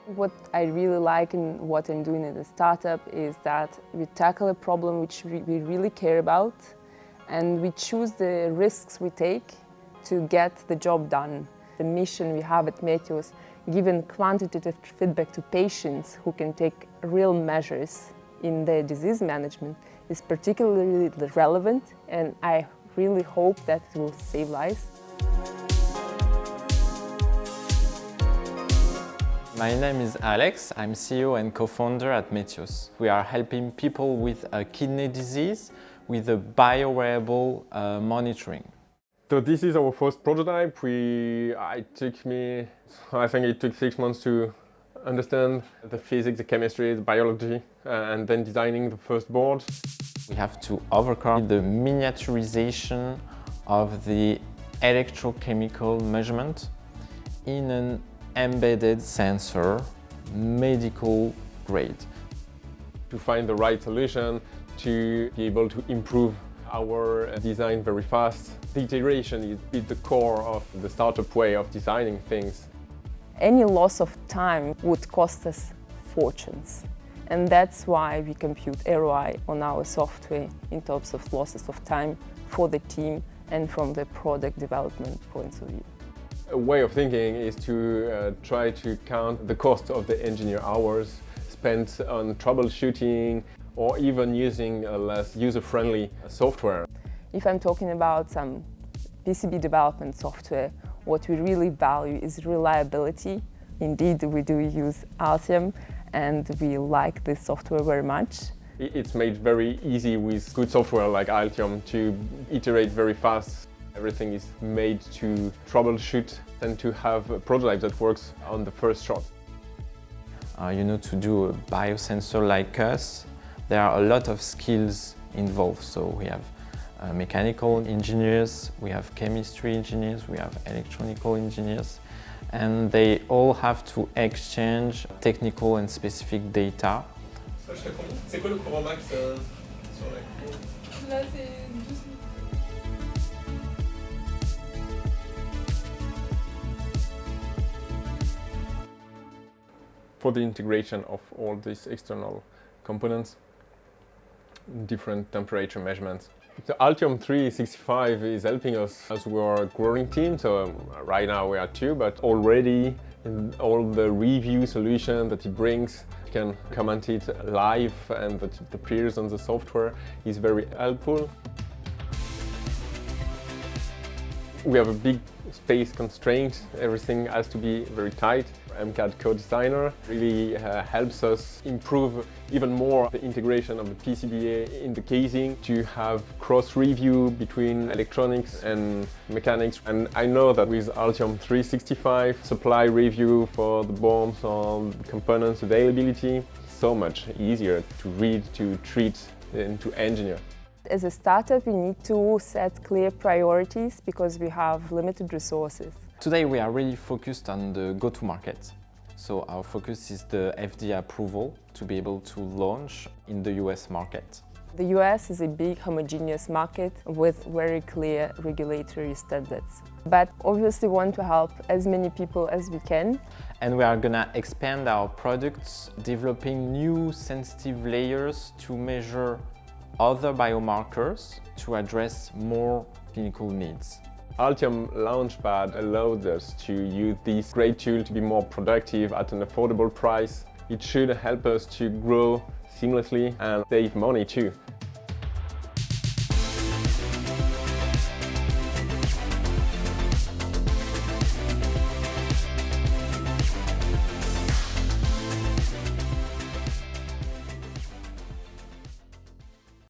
What I really like in what I'm doing in the startup is that we tackle a problem which we really care about, and we choose the risks we take to get the job done. The mission we have at Metyos, giving quantitative feedback to patients who can take real measures in their disease management, is particularly relevant, and I really hope that it will save lives. My name is Alex. I'm CEO and co-founder at Metyos. We are helping people with a kidney disease with a bio-wearable monitoring. So this is our first prototype. I think it took 6 months to understand the physics, the chemistry, the biology, and then designing the first board. We have to overcome the miniaturization of the electrochemical measurement in an embedded sensor, medical grade. To find the right solution, to be able to improve our design very fast. The iteration is the core of the startup way of designing things. Any loss of time would cost us fortunes. And that's why we compute ROI on our software in terms of losses of time for the team and from the product development points of view. A way of thinking is to try to count the cost of the engineer hours spent on troubleshooting or even using a less user-friendly software. If I'm talking about some PCB development software, what we really value is reliability. Indeed, we do use Altium, and we like this software very much. It's made very easy with good software like Altium to iterate very fast. Everything is made to troubleshoot and to have a prototype that works on the first shot. To do a biosensor like us, there are a lot of skills involved. So we have mechanical engineers, we have chemistry engineers, we have electronical engineers, and they all have to exchange technical and specific data. C'est quoi le courant max sur la cour? Là, c'est 12 000. For the integration of all these external components, different temperature measurements. The Altium 365 is helping us as we are a growing team, so right now we are 2, but already in all the review solution that it brings, you can comment it live and that it appears on the software is very helpful. We have a big space constraint, everything has to be very tight. MCAD co-designer really helps us improve even more the integration of the PCBA in the casing, to have cross-review between electronics and mechanics. And I know that with Altium 365, supply review for the bombs on the components availability, so much easier to read, to treat, and to engineer. As a startup, we need to set clear priorities because we have limited resources. Today we are really focused on the go-to-market. So our focus is the FDA approval to be able to launch in the US market. The US is a big homogeneous market with very clear regulatory standards. But obviously we want to help as many people as we can. And we are gonna expand our products, developing new sensitive layers to measure other biomarkers to address more clinical needs. Altium Launchpad allowed us to use this great tool to be more productive at an affordable price. It should help us to grow seamlessly and save money too.